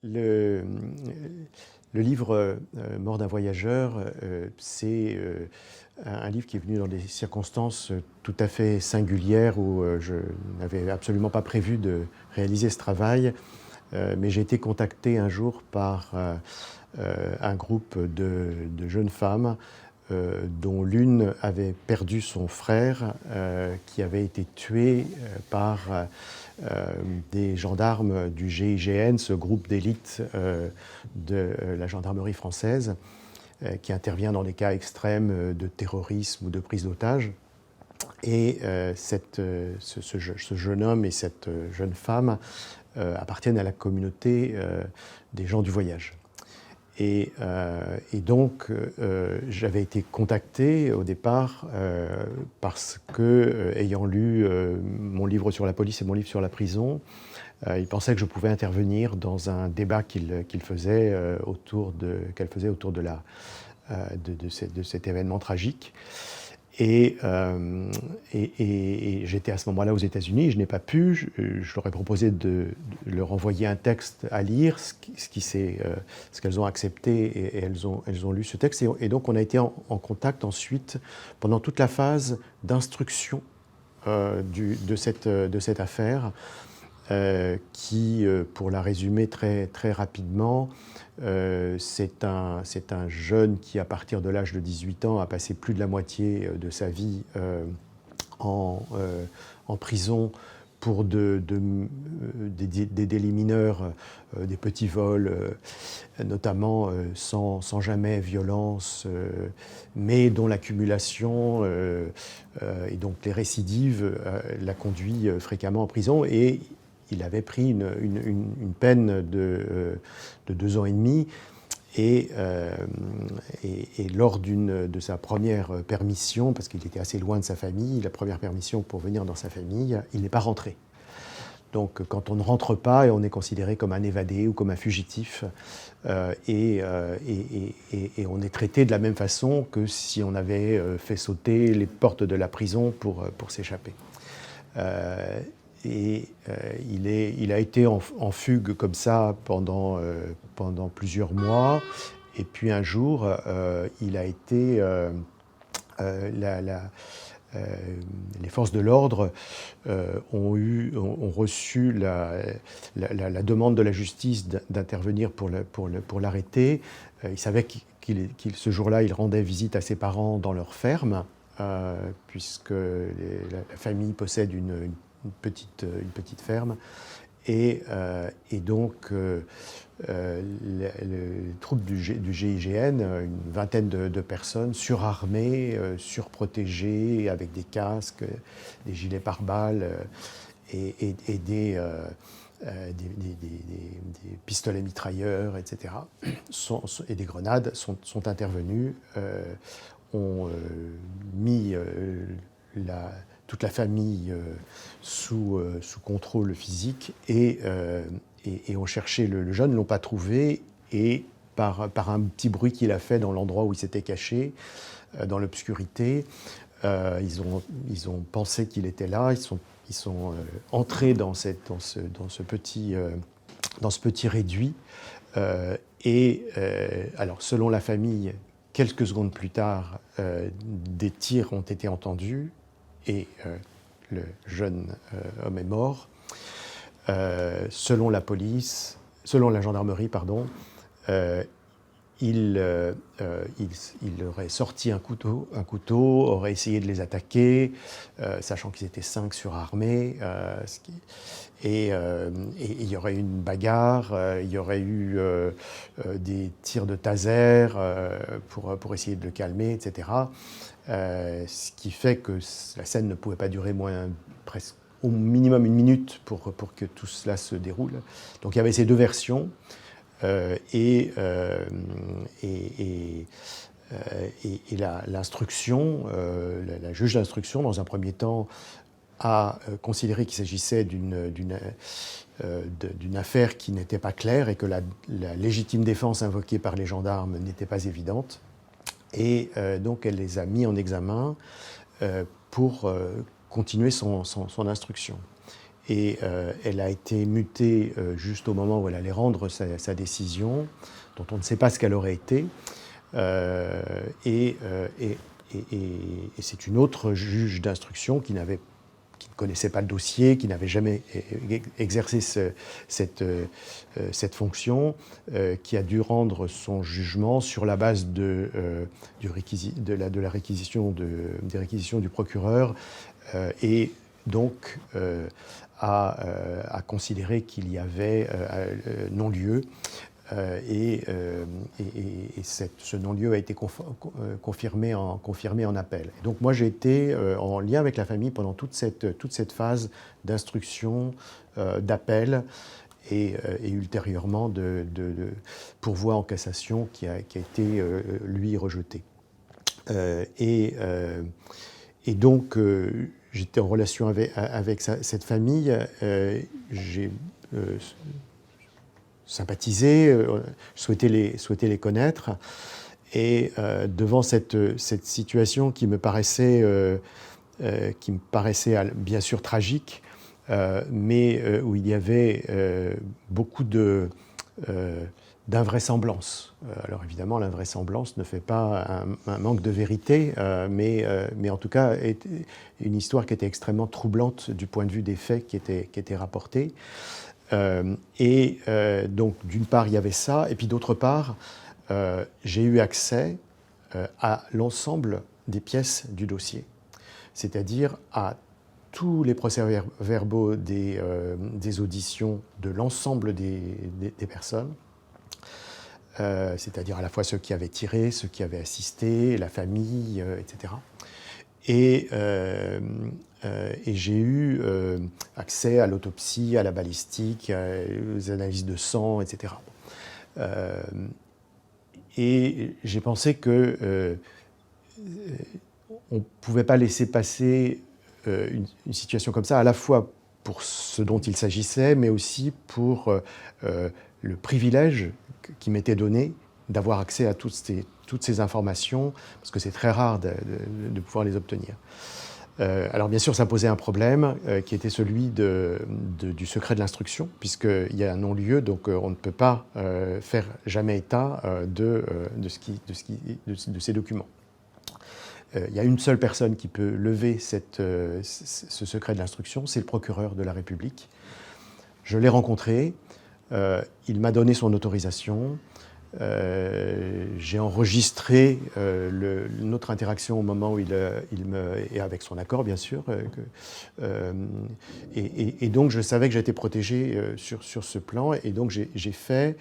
Le, le livre Mort d'un voyageur, c'est un livre qui est venu dans des circonstances tout à fait singulières où je n'avais absolument pas prévu de réaliser ce travail, mais j'ai été contacté un jour par un groupe de jeunes femmes dont l'une avait perdu son frère qui avait été tué par des gendarmes du GIGN, ce groupe d'élite de la gendarmerie française qui intervient dans des cas extrêmes de terrorisme ou de prise d'otage. Et ce jeune homme et cette jeune femme appartiennent à la communauté des gens du voyage. Et donc, j'avais été contacté au départ parce que, ayant lu mon livre sur la police et mon livre sur la prison, il pensait que je pouvais intervenir dans un débat qu'elle faisait autour de cet événement tragique. Et j'étais à ce moment-là aux États-Unis, je n'ai pas pu, je leur ai proposé de leur envoyer un texte à lire, ce qu'elles ont accepté, et elles ont lu ce texte. Et donc on a été en contact ensuite pendant toute la phase d'instruction de cette affaire, qui, pour la résumer très, très rapidement, c'est un jeune qui, à partir de l'âge de 18 ans, a passé plus de la moitié de sa vie en prison pour des délits mineurs, des petits vols, notamment sans jamais violence, mais dont l'accumulation et donc les récidives l'a conduit fréquemment en prison. Et il avait pris une peine de 2 ans et demi. Et lors de sa première permission, parce qu'il était assez loin de sa famille, la première permission pour venir dans sa famille, il n'est pas rentré. Donc quand on ne rentre pas, on est considéré comme un évadé ou comme un fugitif, et on est traité de la même façon que si on avait fait sauter les portes de la prison pour s'échapper. Il a été en fugue comme ça pendant plusieurs mois. Et puis un jour, il a été... les forces de l'ordre ont reçu la demande de la justice d'intervenir pour l'arrêter. Il savait ce jour-là, il rendait visite à ses parents dans leur ferme, puisque la famille possède une petite ferme. Et donc, les troupes du GIGN, une vingtaine de personnes, surarmées, surprotégées, avec des casques, des gilets pare-balles et des pistolets mitrailleurs, etc., et des grenades sont intervenus, ont mis toute la famille sous contrôle physique et ont cherché le jeune, ne l'ont pas trouvé, et par un petit bruit qu'il a fait dans l'endroit où il s'était caché, dans l'obscurité, ils ont pensé qu'il était là, ils sont entrés dans ce petit réduit, alors selon la famille, quelques secondes plus tard, des tirs ont été entendus, et le jeune homme est mort. Selon la gendarmerie, il aurait sorti un couteau, aurait essayé de les attaquer, sachant qu'ils étaient 5 surarmés, et il y aurait eu une bagarre, il y aurait eu des tirs de taser pour essayer de le calmer, etc. Ce qui fait que la scène ne pouvait pas durer presque au minimum 1 minute pour que tout cela se déroule. Donc il y avait ces deux versions, l'instruction, la juge d'instruction, dans un premier temps, a considéré qu'il s'agissait d'une affaire qui n'était pas claire et que la légitime défense invoquée par les gendarmes n'était pas évidente. Et donc elle les a mis en examen pour continuer son instruction. Et elle a été mutée juste au moment où elle allait rendre sa décision, dont on ne sait pas ce qu'elle aurait été. Et c'est une autre juge d'instruction qui ne connaissait pas le dossier, qui n'avait jamais exercé cette fonction, qui a dû rendre son jugement sur la base de la réquisition du procureur, et donc a considéré qu'il y avait non-lieu. Ce non-lieu a été confirmé en appel. Et donc moi j'ai été en lien avec la famille pendant toute cette phase d'instruction, d'appel et ultérieurement de pourvoi en cassation qui a été lui rejeté. Et donc j'étais en relation avec cette famille. J'ai sympathisé, souhaité les connaître. Et devant cette situation qui me paraissait bien sûr tragique, mais où il y avait beaucoup d'invraisemblance. Alors évidemment, l'invraisemblance ne fait pas un manque de vérité, mais en tout cas, une histoire qui était extrêmement troublante du point de vue des faits qui étaient rapportés. Donc, d'une part, il y avait ça, et puis d'autre part, j'ai eu accès à l'ensemble des pièces du dossier, c'est-à-dire à tous les procès-verbaux des auditions de l'ensemble des personnes, c'est-à-dire à la fois ceux qui avaient tiré, ceux qui avaient assisté, la famille, etc. Et j'ai eu accès à l'autopsie, à la balistique, aux analyses de sang, etc. Et j'ai pensé que on ne pouvait pas laisser passer une situation comme ça, à la fois pour ce dont il s'agissait, mais aussi pour le privilège qui m'était donné d'avoir accès à toutes ces informations, parce que c'est très rare de pouvoir les obtenir. Alors bien sûr, ça posait un problème qui était celui du secret de l'instruction, puisqu'il y a un non-lieu, donc on ne peut pas faire jamais état de ces documents. Il y a une seule personne qui peut lever ce secret de l'instruction, c'est le procureur de la République. Je l'ai rencontré, il m'a donné son autorisation. J'ai enregistré notre interaction au moment où et avec son accord bien sûr, et donc je savais que j'étais protégé sur ce plan, et donc j'ai fait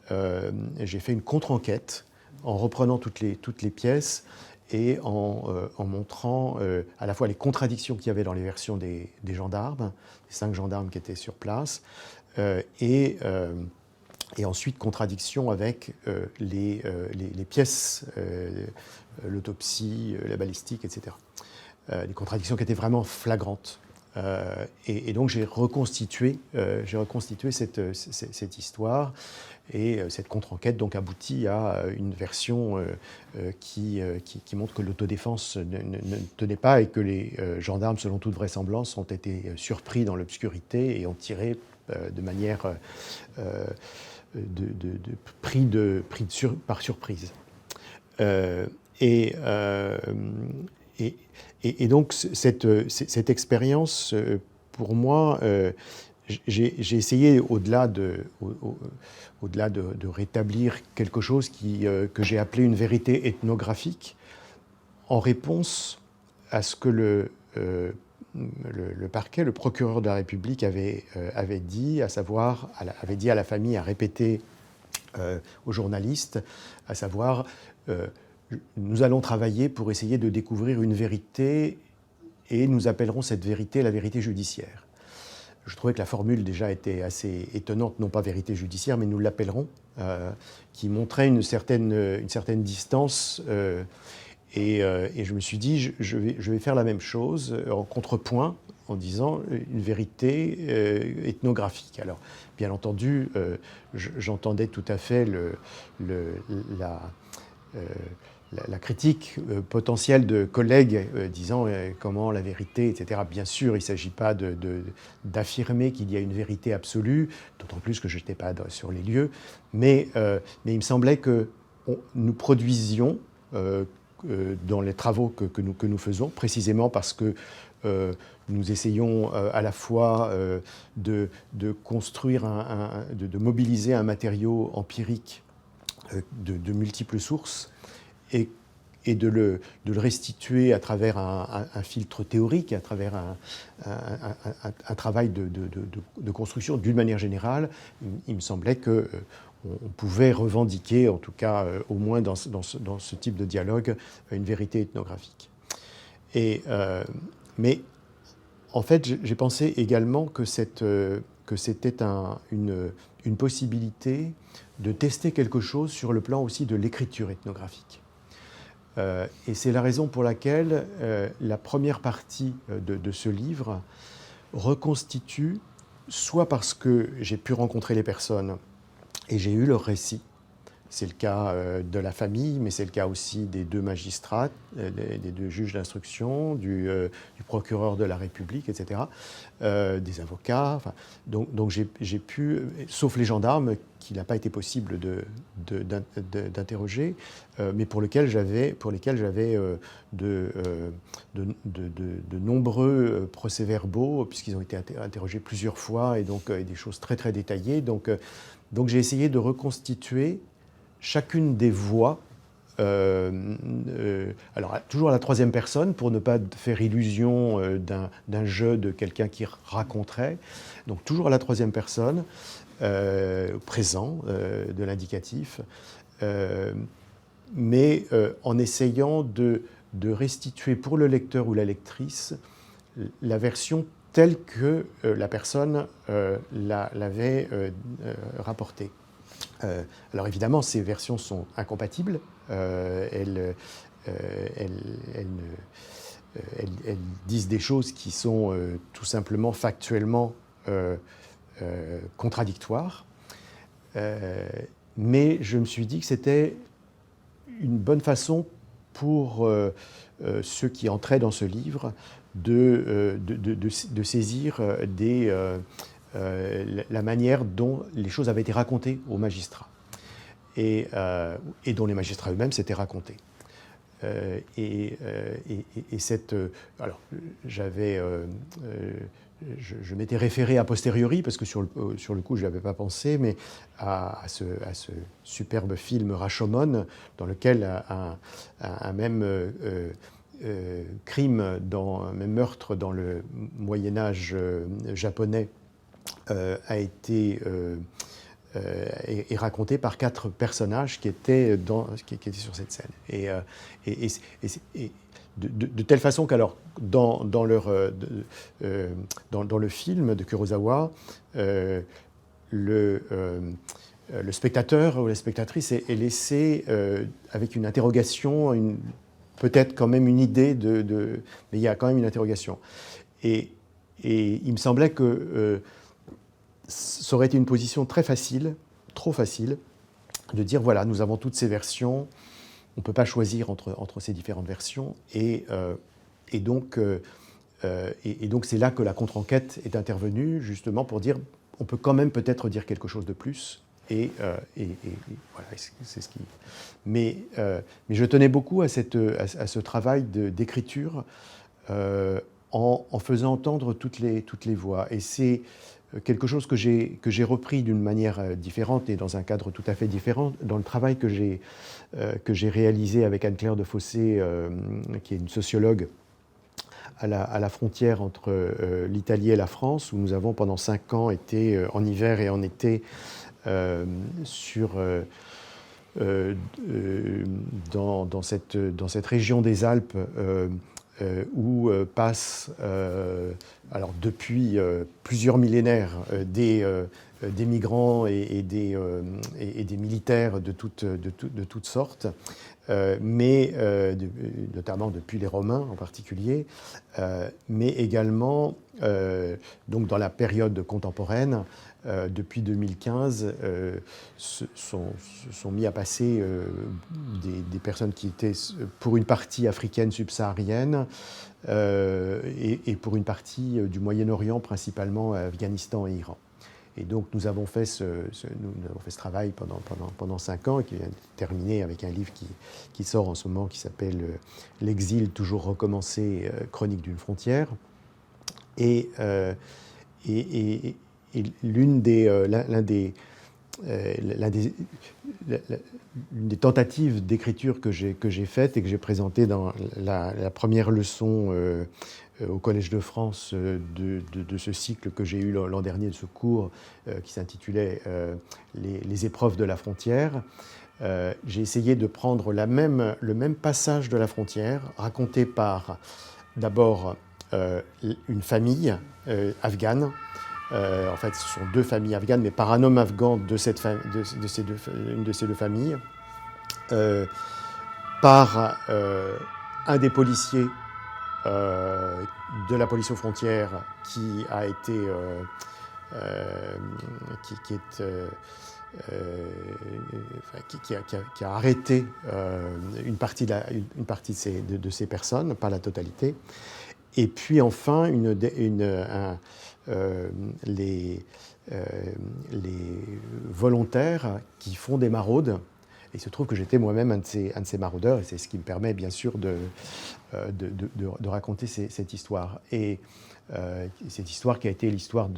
une contre-enquête en reprenant toutes les pièces et en montrant à la fois les contradictions qu'il y avait dans les versions des gendarmes, les 5 gendarmes qui étaient sur place, et ensuite contradiction avec les pièces, l'autopsie, la balistique, etc. Des contradictions qui étaient vraiment flagrantes. Et donc j'ai reconstitué cette histoire, et cette contre-enquête donc aboutit à une version qui montre que l'autodéfense ne tenait pas, et que les gendarmes, selon toute vraisemblance, ont été surpris dans l'obscurité et ont tiré de manière par surprise. Et donc cette expérience, pour moi, j'ai essayé, au-delà de rétablir quelque chose que j'ai appelé une vérité ethnographique, en réponse à ce que le parquet, le procureur de la République avait dit, à savoir, avait dit à la famille, a répété aux journalistes, à savoir, nous allons travailler pour essayer de découvrir une vérité, et nous appellerons cette vérité la vérité judiciaire. je trouvais que la formule déjà était assez étonnante, non pas vérité judiciaire, mais nous l'appellerons, qui montrait une certaine distance. Et je me suis dit, je vais faire la même chose en contrepoint, en disant une vérité ethnographique. Alors, bien entendu, j'entendais tout à fait la, la critique potentielle de collègues disant comment la vérité, etc. Bien sûr, il ne s'agit pas d'affirmer qu'il y a une vérité absolue, d'autant plus que je n'étais pas sur les lieux, mais il me semblait que nous produisions dans les travaux que nous faisons, précisément parce que nous essayons à la fois de construire, de mobiliser un matériau empirique de multiples sources et de le restituer à travers un filtre théorique, à travers un travail de construction. D'une manière générale, il me semblait que on pouvait revendiquer, en tout cas au moins dans ce type de dialogue, une vérité ethnographique. Mais en fait, j'ai pensé également que c'était une possibilité de tester quelque chose sur le plan aussi de l'écriture ethnographique. Et c'est la raison pour laquelle la première partie de ce livre reconstitue, soit parce que j'ai pu rencontrer les personnes et j'ai eu leur récit. C'est le cas de la famille, mais c'est le cas aussi des deux magistrats, des deux juges d'instruction, du procureur de la République, etc., des avocats. Enfin, donc j'ai pu, sauf les gendarmes, qu'il n'a pas été possible d'interroger, mais pour lesquels j'avais de nombreux procès-verbaux, puisqu'ils ont été interrogés plusieurs fois, et donc des choses très très détaillées. Donc j'ai essayé de reconstituer chacune des voix, alors toujours à la troisième personne, pour ne pas faire illusion d'un jeu de quelqu'un qui raconterait, donc toujours à la troisième personne, présent de l'indicatif, mais en essayant de restituer pour le lecteur ou la lectrice la version telle que la personne l'avait rapportée. Alors évidemment, ces versions sont incompatibles. Elles disent des choses qui sont tout simplement factuellement contradictoires. Mais je me suis dit que c'était une bonne façon pour ceux qui entraient dans ce livre de saisir la manière dont les choses avaient été racontées aux magistrats et dont les magistrats eux-mêmes s'étaient racontés. Alors, je m'étais référé a posteriori, parce que sur le coup, je n'y avais pas pensé, mais à ce superbe film Rashomon, dans lequel un même crime, un même meurtre dans le Moyen-Âge japonais est raconté par 4 personnages qui étaient sur cette scène. Et de telle façon qu'alors, dans le film de Kurosawa, le spectateur ou la spectatrice est laissé avec une interrogation, peut-être quand même une idée mais il y a quand même une interrogation. Et il me semblait que ça aurait été une position très facile, trop facile, de dire voilà, nous avons toutes ces versions, on ne peut pas choisir entre ces différentes versions, et donc c'est là que la contre-enquête est intervenue, justement pour dire on peut quand même peut-être dire quelque chose de plus, et voilà, c'est ce qui. Mais je tenais beaucoup à ce travail d'écriture en faisant entendre toutes les voix, et c'est quelque chose que j'ai repris d'une manière différente et dans un cadre tout à fait différent dans le travail que j'ai réalisé avec Anne-Claire de Fossé, qui est une sociologue à la frontière entre l'Italie et la France, où nous avons pendant 5 ans été en hiver et en été dans cette région des Alpes où passent, alors depuis plusieurs millénaires, des migrants et des militaires de toutes sortes, mais notamment depuis les Romains en particulier, mais également donc dans la période contemporaine. Depuis 2015, se sont mis à passer des personnes qui étaient pour une partie africaine subsaharienne et pour une partie du Moyen-Orient, principalement Afghanistan et Iran. Et donc nous avons fait ce travail pendant 5 ans et qui vient de terminer avec un livre qui sort en ce moment qui s'appelle L'exil toujours recommencé, chronique d'une frontière. Et l'une des tentatives d'écriture que j'ai faites et que j'ai présentées dans la première leçon au Collège de France de ce cycle que j'ai eu l'an dernier, de ce cours qui s'intitulait les épreuves de la frontière. J'ai essayé de prendre le même passage de la frontière, raconté par d'abord une famille afghane. En fait, ce sont 2 familles afghanes, mais par un homme afghan de une de ces 2 familles, par un des policiers de la police aux frontières qui a été qui a arrêté une partie de ces personnes, pas la totalité. Et puis enfin les volontaires qui font des maraudes. Et il se trouve que j'étais moi-même un de ces maraudeurs, et c'est ce qui me permet bien sûr de raconter cette histoire. Et cette histoire qui a été l'histoire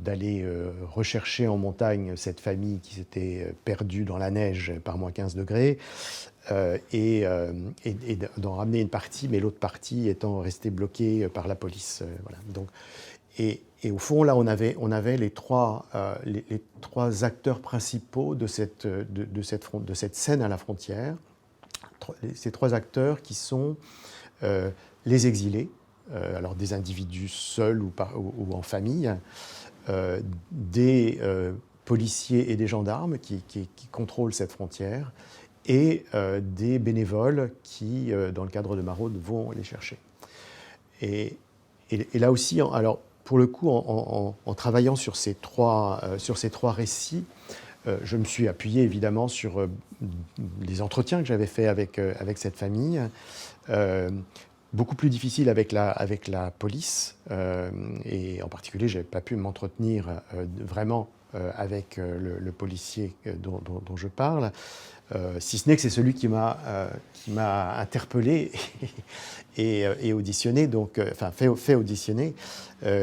d'aller rechercher en montagne cette famille qui s'était perdue dans la neige par moins 15 degrés, et d'en ramener une partie, mais l'autre partie étant restée bloquée par la police. Voilà. Donc, et au fond, là, on avait les trois acteurs principaux de cette scène à la frontière. Ces 3 acteurs qui sont les exilés, alors des individus seuls ou en famille, des policiers et des gendarmes qui contrôlent cette frontière, et des bénévoles qui, dans le cadre de maraudes, vont les chercher. Et là aussi, alors, pour le coup, en travaillant sur ces trois récits, je me suis appuyé évidemment sur les entretiens que j'avais faits avec cette famille. Beaucoup plus difficile avec la police, et en particulier, je n'avais pas pu m'entretenir vraiment avec le policier dont je parle, si ce n'est que c'est celui qui m'a interpellé et auditionné, donc, enfin fait auditionner,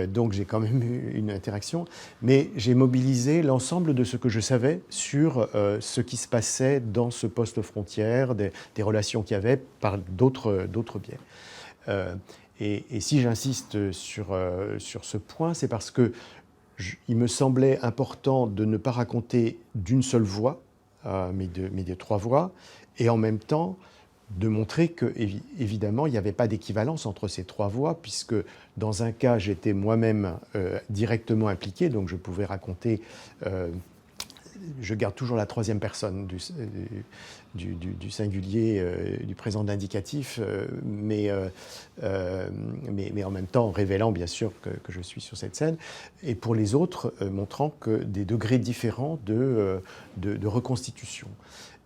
donc j'ai quand même eu une interaction, mais j'ai mobilisé l'ensemble de ce que je savais sur ce qui se passait dans ce poste frontière, des relations qu'il y avait par d'autres biais. Et si j'insiste sur ce point, c'est parce que il me semblait important de ne pas raconter d'une seule voix, mais de 3 voix, et en même temps de montrer que, évidemment, il n'y avait pas d'équivalence entre ces 3 voix, puisque dans un cas, j'étais moi-même directement impliqué, donc je pouvais raconter. Je garde toujours la 3e personne du singulier, du présent d'indicatif, mais en même temps révélant bien sûr que je suis sur cette scène, et pour les autres, montrant que des degrés différents de reconstitution.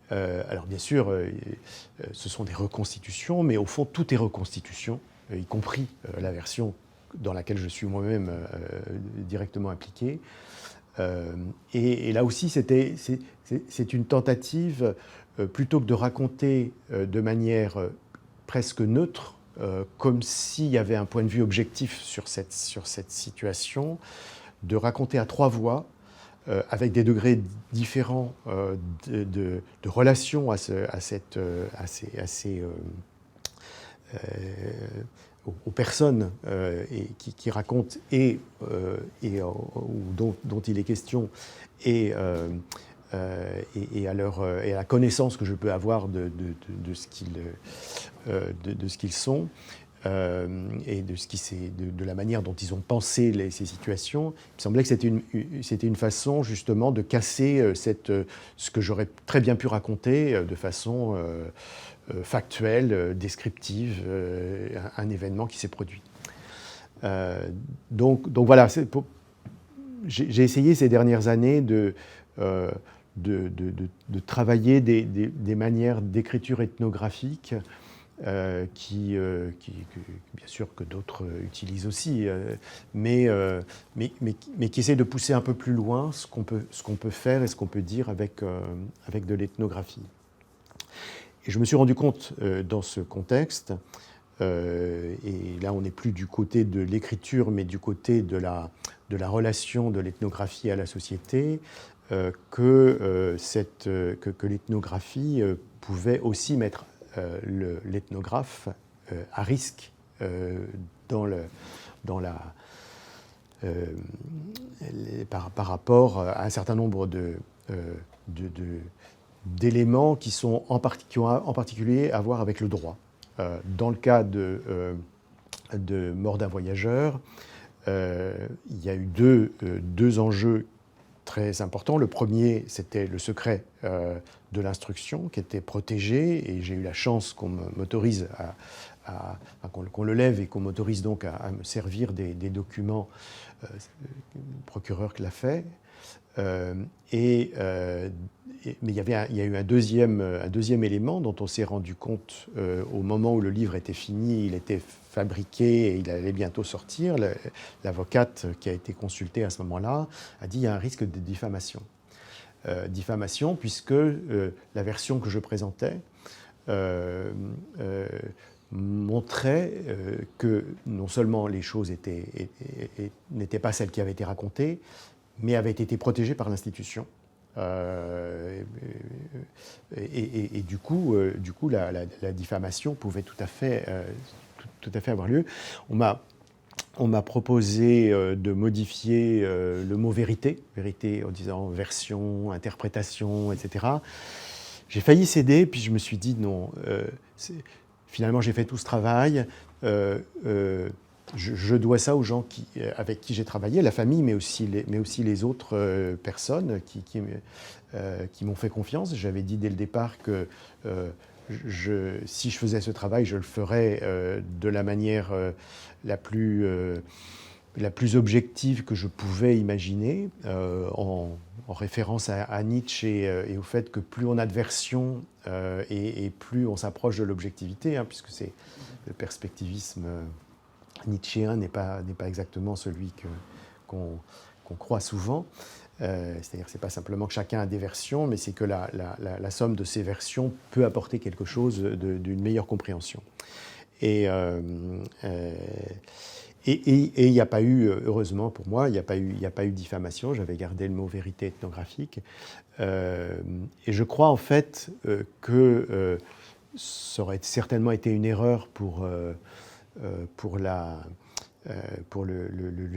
Alors bien sûr, ce sont des reconstitutions, mais au fond, tout est reconstitution, y compris la version dans laquelle je suis moi-même directement impliqué. Et là aussi, c'est une tentative, plutôt que de raconter de manière presque neutre, comme s'il y avait un point de vue objectif sur cette situation, de raconter à 3 voix, avec des degrés différents de relation aux personnes qui racontent et dont il est question, et à la connaissance que je peux avoir de ce qu'ils de ce qu'ils sont. Et de la manière dont ils ont pensé ces situations. Il me semblait que c'était une façon justement de casser ce que j'aurais très bien pu raconter de façon factuelle, descriptive, un événement qui s'est produit. Donc voilà, j'ai essayé ces dernières années de travailler des manières d'écriture ethnographique bien sûr que d'autres utilisent aussi, mais qui essaie de pousser un peu plus loin ce qu'on peut faire et ce qu'on peut dire avec de l'ethnographie. Et je me suis rendu compte dans ce contexte, et là on n'est plus du côté de l'écriture, mais du côté de la relation de l'ethnographie à la société, que l'ethnographie pouvait aussi mettre l'ethnographe à risque par rapport à un certain nombre d'éléments qui ont en particulier à voir avec le droit. Dans le cas de Mort d'un voyageur, il y a eu deux enjeux très important. Le premier, c'était le secret de l'instruction qui était protégé, et j'ai eu la chance qu'on m'autorise qu'on le lève et qu'on m'autorise donc à me servir des documents. Le procureur qui l'a fait. Mais il y a eu un deuxième élément dont on s'est rendu compte au moment où le livre était fini, il était fabriqué et il allait bientôt sortir. L'avocate qui a été consultée à ce moment-là a dit qu'il y a un risque de diffamation. Diffamation puisque la version que je présentais montrait que non seulement les choses n'étaient pas celles qui avaient été racontées, mais avaient été protégées par l'institution. Et du coup, la diffamation pouvait tout à fait avoir lieu. On m'a proposé de modifier le mot vérité en disant version, interprétation, etc. J'ai failli céder, puis je me suis dit non. Finalement, j'ai fait tout ce travail. Je dois ça aux gens avec qui j'ai travaillé, la famille, mais aussi les autres personnes qui m'ont fait confiance. J'avais dit dès le départ que si je faisais ce travail, je le ferais de la manière la plus objective que je pouvais imaginer, en référence à Nietzsche et au fait que plus on a de versions et plus on s'approche de l'objectivité, hein, puisque le perspectivisme nietzschéen n'est pas exactement celui qu'on croit souvent. C'est-à-dire que ce n'est pas simplement que chacun a des versions, mais c'est que la somme de ces versions peut apporter quelque chose d'une meilleure compréhension. Et il n'y a pas eu, heureusement pour moi, il n'y a pas eu de diffamation. J'avais gardé le mot vérité ethnographique. Et je crois en fait que ça aurait certainement été une erreur pour le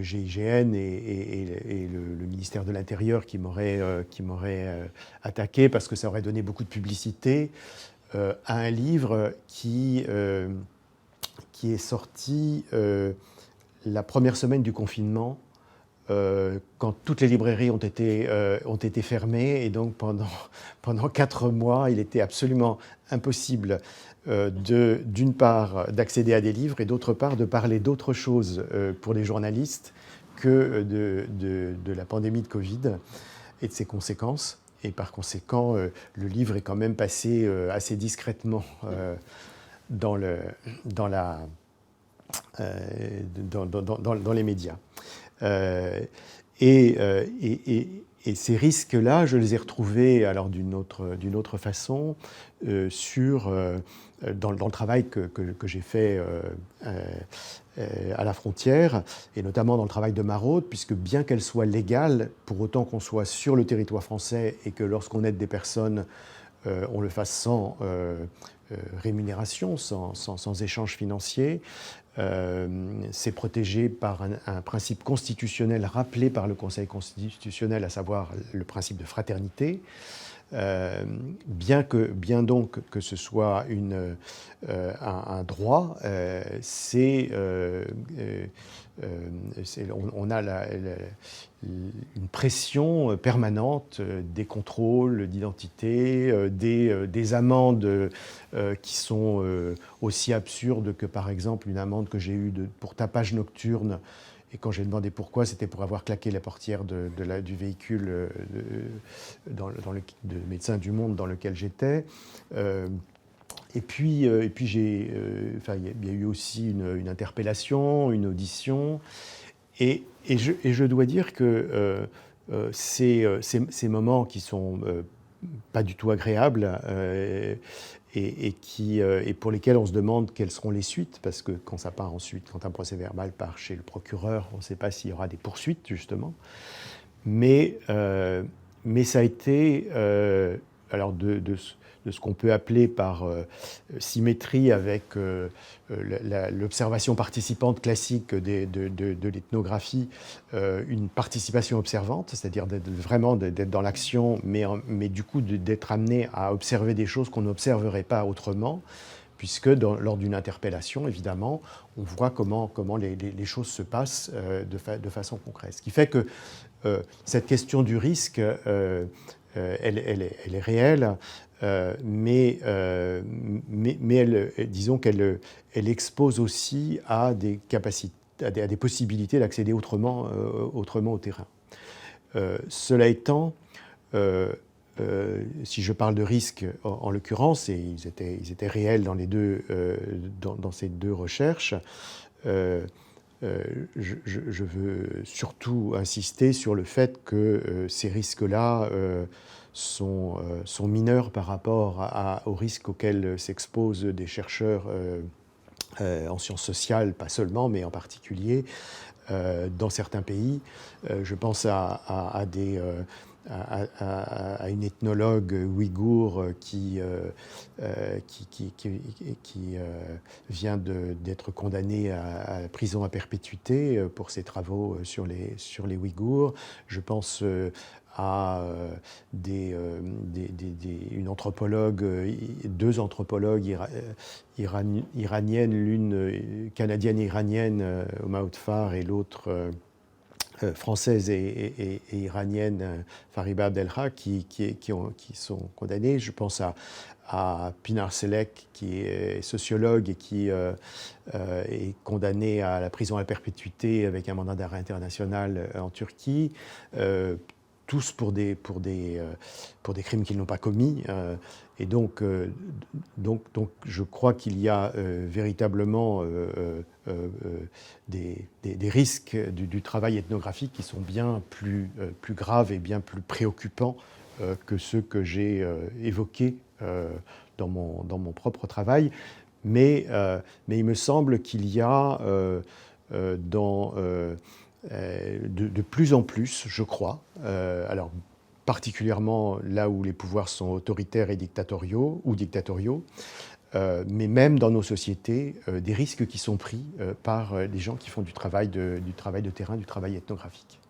GIGN et le ministère de l'Intérieur qui m'aurait attaqué, parce que ça aurait donné beaucoup de publicité à un livre qui est sorti la première semaine du confinement, quand toutes les librairies ont été fermées, et donc pendant 4 mois, il était absolument impossible d'une part d'accéder à des livres et d'autre part de parler d'autre chose pour les journalistes que de la pandémie de Covid et de ses conséquences. Et par conséquent, le livre est quand même passé assez discrètement dans les médias. Et ces risques-là, je les ai retrouvés alors d'une autre façon dans le travail que j'ai fait à la frontière, et notamment dans le travail de maraude, puisque bien qu'elle soit légale, pour autant qu'on soit sur le territoire français et que lorsqu'on aide des personnes, on le fasse sans rémunération, sans échange financier. C'est protégé par un principe constitutionnel rappelé par le Conseil constitutionnel, à savoir le principe de fraternité. bien donc que ce soit un droit, on a une pression permanente, des contrôles d'identité, des amendes qui sont aussi absurdes que par exemple une amende que j'ai eue pour tapage nocturne. Et quand j'ai demandé pourquoi, c'était pour avoir claqué la portière du véhicule de Médecins du Monde dans lequel j'étais. Et puis enfin, il y a eu aussi une interpellation, une audition. Et je dois dire que ces moments qui sont pas du tout agréables et pour lesquels on se demande quelles seront les suites, parce que quand ça part ensuite, quand un procès verbal part chez le procureur, on ne sait pas s'il y aura des poursuites, justement. Mais ça a été, alors de ce qu'on peut appeler par symétrie avec l'observation participante classique de l'ethnographie, une participation observante, c'est-à-dire vraiment d'être dans l'action, mais du coup d'être amené à observer des choses qu'on n'observerait pas autrement, puisque lors d'une interpellation, évidemment, on voit comment les choses se passent de façon concrète. Ce qui fait que cette question du risque, elle est réelle, mais disons qu'elle expose aussi à des capacités, à des possibilités d'accéder autrement au terrain. Cela étant, si je parle de risques en l'occurrence, et ils étaient réels dans ces deux recherches, je veux surtout insister sur le fait que ces risques-là sont mineurs par rapport aux risques auxquels s'exposent des chercheurs en sciences sociales, pas seulement, mais en particulier dans certains pays. Je pense à une ethnologue ouïghour qui vient d'être condamnée à la prison à perpétuité pour ses travaux sur les Ouïghours. Je pense à une anthropologue, deux anthropologues iraniennes, l'une canadienne et iranienne, Homa Outfar, et l'autre française et iranienne, Fariba Abdelhak, qui sont condamnées. Je pense à Pinar Selek, qui est sociologue et qui est condamné à la prison à perpétuité avec un mandat d'arrêt international en Turquie. Tous pour des crimes qu'ils n'ont pas commis. Et donc, je crois qu'il y a véritablement des risques du travail ethnographique qui sont bien plus graves et bien plus préoccupants que ceux que j'ai évoqués dans mon propre travail. Mais il me semble qu'il y a de plus en plus, je crois, alors particulièrement là où les pouvoirs sont autoritaires et dictatoriaux, mais même dans nos sociétés, des risques qui sont pris par des gens qui font du travail de terrain, du travail ethnographique.